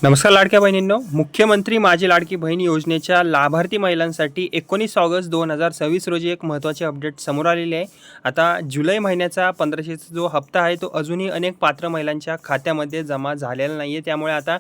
नमस्कार लाडक्या बहिणींनो, मुख्यमंत्री माझी लाडकी बहीण योजनेच्या लाभार्थी महिलांसाठी 19 ऑगस्ट 2026 रोजी एक महत्त्वाचे अपडेट समोर आलेले आहे। आता जुलै महिन्याचा 1500चा जो हप्ता आहे तो अजूनही अनेक पात्र महिलांच्या खात्यामध्ये जमा झालेला नाही आहे। त्यामुळे आता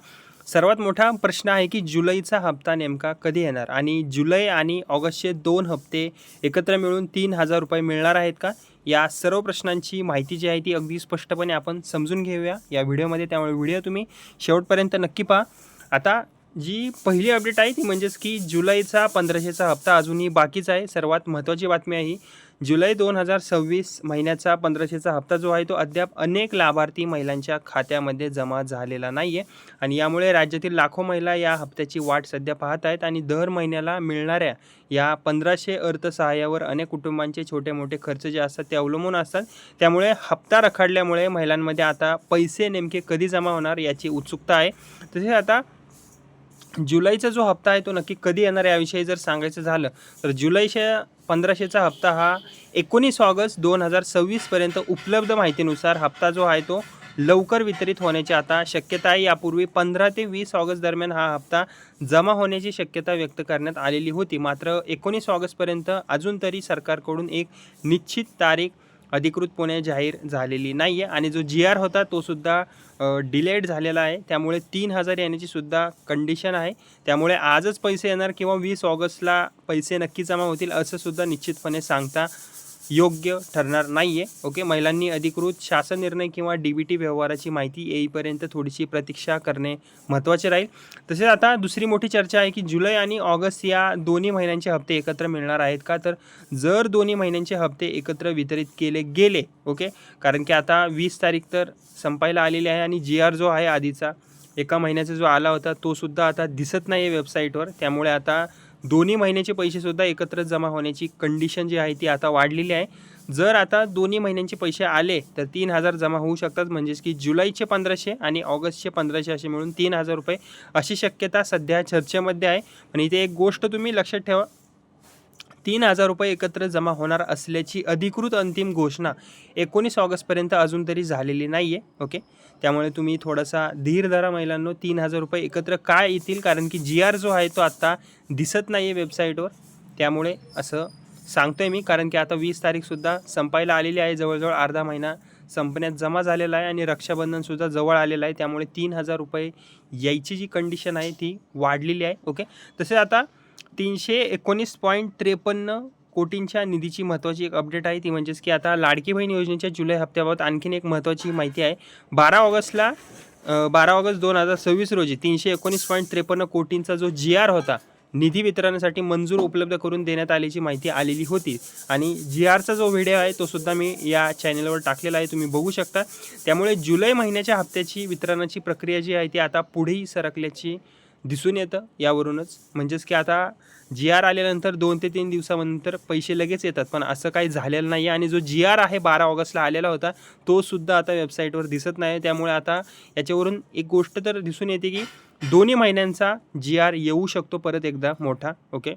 सर्वात मोठा प्रश्न आहे की जुलैचा हप्ता नेमका कधी येणार आणि जुलै आणि ऑगस्टचे 2 हप्ते एकत्र मिळून 3000 रुपये मिळणार आहेत का? या सर्व प्रश्नांची माहिती जी आहे ती अगदी स्पष्टपणे आपण समजून घेऊया या व्हिडिओमध्ये। त्यामुळे व्हिडिओ तुम्ही शेवटपर्यंत नक्की पहा। आता जी पहिली अपडेट आहे ती म्हणजेच की जुलैचा 1500चा हप्ता अजूनही बाकीचा आहे। सर्वात महत्त्वाची बातमी आहे, जुलै 2026 महिन्याचा 1500चा हप्ता जो आहे तो अद्याप अनेक लाभार्थी महिलांच्या खात्यामध्ये जमा झालेला नाही आहे आणि यामुळे राज्यातील लाखो महिला या हप्त्याची वाट सध्या पाहत आहेत आणि दर महिन्याला मिळणाऱ्या या 1500 अर्थसहाय्यावर अनेक कुटुंबांचे छोटे मोठे खर्च जे असतात ते अवलंबून असतात। त्यामुळे हप्ता रखडल्यामुळे महिलांमध्ये आता पैसे नेमके कधी जमा होणार याची उत्सुकता आहे। तसेच आता जुलैचा जो हप्ता आहे तो नक्की कधी येणार याविषयी जर सांगायचं झालं तर जुलैच्या 1500चा हप्ता हा 19 ऑगस्ट 2026 पर्यंत उपलब्ध माहितीनुसार हप्ता जो आहे तो लवकर वितरित होण्याची आता शक्यता आहे। यापूर्वी 15 ते 20 ऑगस्ट दरम्यान हा हप्ता जमा होण्याची शक्यता व्यक्त करण्यात आलेली होती। मात्र 19 ऑगस्टपर्यंत अजून तरी सरकारकडून एक निश्चित तारीख अधिकृतपणे जाहीर झालेली नाही आहे आणि जो GR होता तो सुद्धा डिलेड झालेला आहे। त्यामुळे 3000 येण्याची सुद्धा कंडिशन आहे। त्यामुळे आजच पैसे येणार किंवा 20 ऑगस्टला पैसे नक्की जमा होतील असं सुद्धा निश्चितपणे सांगता योग्य ठरणार नाही आहे। ओके, महिलांनी अधिकृत शासन निर्णय किंवा DBT व्यवहाराची माहिती येईपर्यंत थोडीशी प्रतीक्षा करणे महत्त्वाचे राहील। तसेच आता दुसरी मोठी चर्चा आहे की जुलै आणि ऑगस्ट या दोन्ही महिन्यांचे हप्ते एकत्र मिळणार आहेत का? तर जर दोन्ही महिन्यांचे हप्ते एकत्र वितरित केले गेले, ओके, कारण की आता 20 तारीख तर संपायला आलेली आहे आणि GR जो आहे आधीचा एका महिन्याचा जो आला होता तो सुद्धा आता दिसत नाही आहे वेबसाईटवर। त्यामुळे आता दोन्ही महिन्याचे पैसेसुद्धा एकत्र जमा होण्याची कंडिशन जी आहे ती आता वाढलेली आहे। जर आता दोन्ही महिन्यांचे पैसे आले तर 3000 जमा होऊ शकतात, म्हणजेच की जुलैचे 1500 आणि ऑगस्टचे 1500 असे मिळून 3000 रुपये अशी शक्यता सध्या चर्चेमध्ये आहे। पण इथे एक गोष्ट तुम्ही लक्षात ठेवा, 3000 रुपये एकत्र जमा होणार असल्याची अधिकृत अंतिम घोषणा 19 ऑगस्टपर्यंत अजून तरी झालेली नाही आहे। ओके, त्यामुळे तुम्ही थोडासा धीर धरा महिलांनो। 3000 रुपये एकत्र काय येतील, कारण की GR जो आहे तो आत्ता दिसत नाही आहे वेबसाईटवर। त्यामुळे असं सांगतोय मी, कारण की आता 20 तारीखसुद्धा संपायला आलेली आहे, जवळजवळ अर्धा महिना संपण्यात जमा झालेला आहे आणि रक्षाबंधनसुद्धा जवळ आलेलं आहे। त्यामुळे 3000 रुपये यायची जी कंडिशन आहे ती वाढलेली आहे। ओके, तसेच आता 319.53 कोटींच्या निधीची महत्त्वाची एक अपडेट आहे ती म्हणजेच की आता लाडकी बहीण योजनेच्या जुलै हप्त्याबाबत आणखीन एक महत्त्वाची माहिती आहे। 12 ऑगस्ट 2026 रोजी 319.53 कोटींचा जो GR होता निधी वितरणासाठी मंजूर उपलब्ध करून देण्यात आल्याची माहिती आलेली होती आणि GRचा जो व्हिडिओ आहे तो सुद्धा मी या चॅनलवर टाकलेला आहे, तुम्ही बघू शकता। त्यामुळे जुलै महिन्याच्या हप्त्याची वितरणाची प्रक्रिया जी आहे ती आता पुढेही सरकल्याची दिसून येतं यावरूनच। म्हणजेच की आता GR आल्यानंतर 2 ते 3 दिवसानंतर पैसे लगेच येतात, पण असं काही झालेलं नाही आहे आणि जो GR आहे 12 ऑगस्टला आलेला होता तो सुद्धा आता वेबसाईटवर दिसत नाही। त्यामुळे आता याच्यावरून एक गोष्ट तर दिसून येते की दोन्ही महिन्यांचा GR येऊ शकतो परत एकदा मोठा। ओके,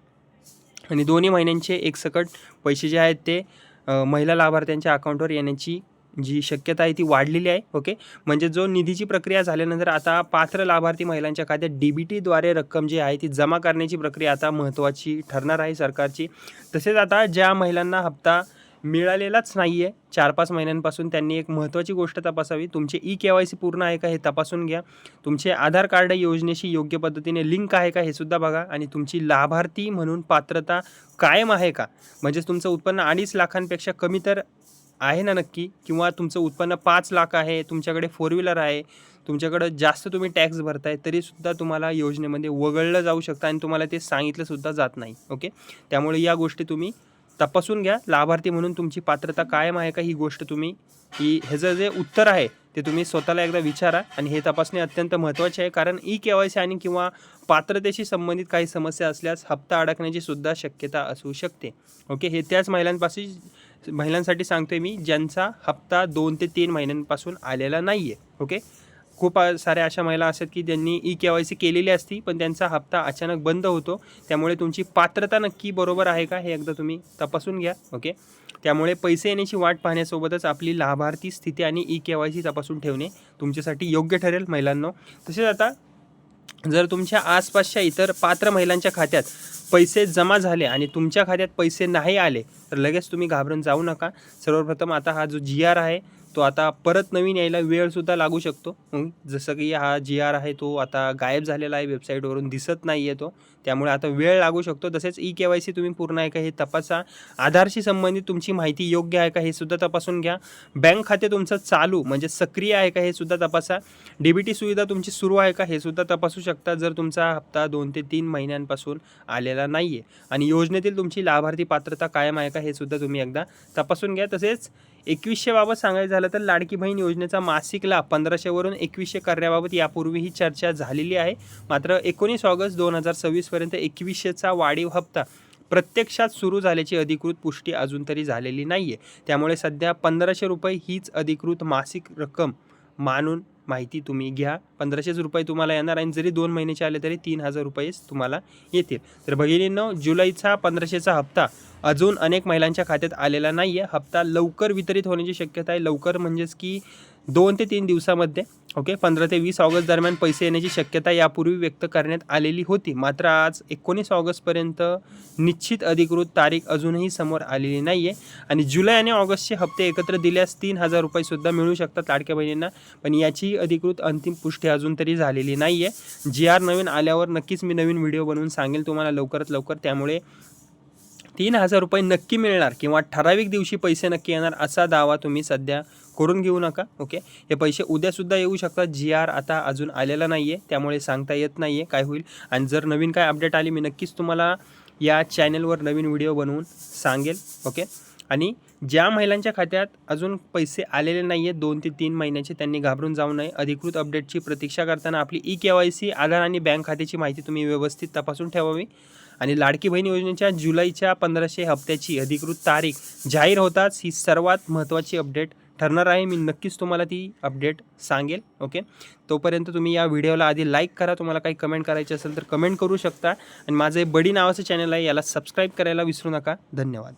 आणि दोन्ही महिन्यांचे एकसकट पैसे जे आहेत ते महिला लाभार्थ्यांच्या अकाउंटवर येण्याची जी शक्यता आहे ती वाढलेली आहे। ओके, म्हणजे जो निधीची प्रक्रिया झाल्यानंतर आता पात्र लाभार्थी महिलांच्या खात्यात DBTद्वारे रक्कम जी आहे ती जमा करण्याची प्रक्रिया आता महत्त्वाची ठरणार आहे सरकारची। तसेच आता ज्या महिलांना हप्ता मिळालेलाच नाही आहे 4-5 महिन्यांपासून, त्यांनी एक महत्त्वाची गोष्ट तपासावी, तुमचे eKYC पूर्ण आहे का हे तपासून घ्या, तुमचे आधार कार्ड योजनेशी योग्य पद्धतीने लिंक आहे का हे सुद्धा बघा आणि तुमची लाभार्थी म्हणून पात्रता कायम आहे का, म्हणजेच तुमचं उत्पन्न 2.5 लाखांपेक्षा कमी तर आहे ना नक्की, किंवा तुमचं उत्पन्न 5 लाख आहे, तुमच्याकडे 4 व्हीलर आहे, तुमच्याकडं जास्त तुम्ही टॅक्स भरताय तरीसुद्धा तुम्हाला योजनेमध्ये वगळलं जाऊ शकतं आणि तुम्हाला ते सांगितलंसुद्धा जात नाही। ओके, त्यामुळे या गोष्टी तुम्ही तपासून घ्या। लाभार्थी म्हणून तुमची पात्रता कायम आहे का ही गोष्ट तुम्ही ह्याचं जे उत्तर आहे ते तुम्ही स्वतःला एकदा विचारा आणि हे तपासणे अत्यंत महत्त्वाचे आहे, कारण eKYC आणि किंवा पात्रतेशी संबंधित काही समस्या असल्यास हप्ता अडकण्याची सुद्धा शक्यता असू शकते। ओके, हे त्याच महिलांसाठी सांगतोय मी ज्यांचा हप्ता 2 ते 3 महिन्यांपासून आलेला नाही आहे। ओके, खूप साऱ्या अशा महिला असतात की ज्यांनी eKYC केलेली असती पण त्यांचा हप्ता अचानक बंद होतो। त्यामुळे तुमची पात्रता नक्की बरोबर आहे का हे एकदा तुम्ही तपासून घ्या। ओके, त्यामुळे पैसे येण्याची वाट पाहण्यासोबतच आपली लाभार्थी स्थिती आणि eKYC तपासून ठेवणे तुमच्यासाठी योग्य ठरेल महिलांनो। तसेच आता जर तुमच्या आसपासच्या इतर पात्र महिलांच्या खात्यात पैसे जमा झाले आणि तुमच्या खात्यात पैसे नाही आले तर लगेच तुम्ही घाबरून जाऊ नका. सर्वप्रथम आता हा जो GR आहे तो आता परत नवीन यायला वेळसुद्धा लागू शकतो. जसं की हा GR आहे तो आता गायब झालेला आहे, वेबसाईटवरून दिसत नाही आहे तो, त्यामुळे आता वेळ लागू शकतो. तसेच KYC तुम्ही पूर्ण आहे का हे तपासा. आधारशी संबंधित तुमची माहिती योग्य आहे का हे सुद्धा तपासून घ्या. बँक खाते तुमचं चालू म्हणजे सक्रिय आहे का हे सुद्धा तपासा. DBT सुविधा तुमची सुरू आहे का हे सुद्धा तपासू शकता जर तुमचा हप्ता 2 ते 3 महिन्यांपासून आलेला नाही आहे. आणि योजनेतील तुमची लाभार्थी पात्रता कायम आहे का हे सुद्धा तुम्ही एकदा तपासून घ्या. तसेच 2100 बाबत सांगायचं झालं तर लाडकी बहीण योजनेचा मासिक लाभ 1500 वरून 2100 करण्याबाबत यापूर्वीही चर्चा झालेली आहे. मात्र 19 ऑगस्ट 2026 पर्यंत 2100चा वाढीव हप्ता प्रत्यक्षात सुरू झाल्याची अधिकृत पुष्टी अजून तरी झालेली नाही आहे. त्यामुळे सध्या 1500 रुपये हीच अधिकृत मासिक रक्कम मानून माहिती तुम्ही घ्या. 1500 रुपये तुम्हाला येणार आणि जरी 2 महिन्याचे आले तरी 3000 रुपयेच तुम्हाला येतील. तर भगिनींनो, जुलैचा 1500चा हप्ता अजून अनेक महिलांच्या खात्यात आलेला नाही आहे. हप्ता लवकर वितरित होण्याची शक्यता आहे. लवकर म्हणजेच की 2 ते 3 दिवसामध्ये 15 ते 20 ऑगस्ट दरम्यान पैसे येण्याची शक्यता यापूर्वी व्यक्त करण्यात आलेली होती. मात्र आज 19 ऑगस्टपर्यंत निश्चित अधिकृत तारीख अजूनही समोर आलेली नाही आहे. आणि जुलै आणि ऑगस्टचे हप्ते एकत्र दिल्यास 3000 रुपयेसुद्धा मिळू शकतात लाडक्या बहिणींना, पण याची अधिकृत अंतिम पुष्टी अजून तरी झालेली नाही आहे. GR नवीन आल्यावर नक्कीच मी नवीन व्हिडिओ बनवून सांगेल तुम्हाला लवकरात लवकर. त्यामुळे 3000 रुपये नक्की मिळणार किंवा ठराविक दिवशी पैसे नक्की येणार असा दावा तुम्ही सध्या करून घेऊ नका. हे पैसे उद्यासुद्धा येऊ शकतात. GR आता अजून आलेला नाही आहे, त्यामुळे सांगता येत नाही आहे काय होईल. आणि जर नवीन काय अपडेट आली मी नक्कीच तुम्हाला या चॅनलवर नवीन व्हिडिओ बनवून सांगेल. आणि ज्या महिलांच्या खात्यात अजून पैसे आलेले नाही आहेत 2 ते 3 महिन्याचे, त्यांनी घाबरून जाऊ नये. अधिकृत अपडेटची प्रतीक्षा करताना आपली KYC, आधार आणि बँक खात्याची माहिती तुम्ही व्यवस्थित तपासून ठेवावी. आणि लाडकी बहीण योजनेच्या जुलैच्या 1500 हप्त्याची अधिकृत तारीख जाहीर होताच ही सर्वात महत्त्वाची अपडेट ठरणार आहे. मी नक्कीच तुम्हाला ती अपडेट सांगेल. तोपर्यंत तुम्ही या व्हिडिओला आधी लाईक करा. तुम्हाला काही कमेंट करायची असेल तर कमेंट करू शकता. आणि माझं बडी नावाचं चॅनल आहे, याला सबस्क्राईब करायला विसरू नका. धन्यवाद.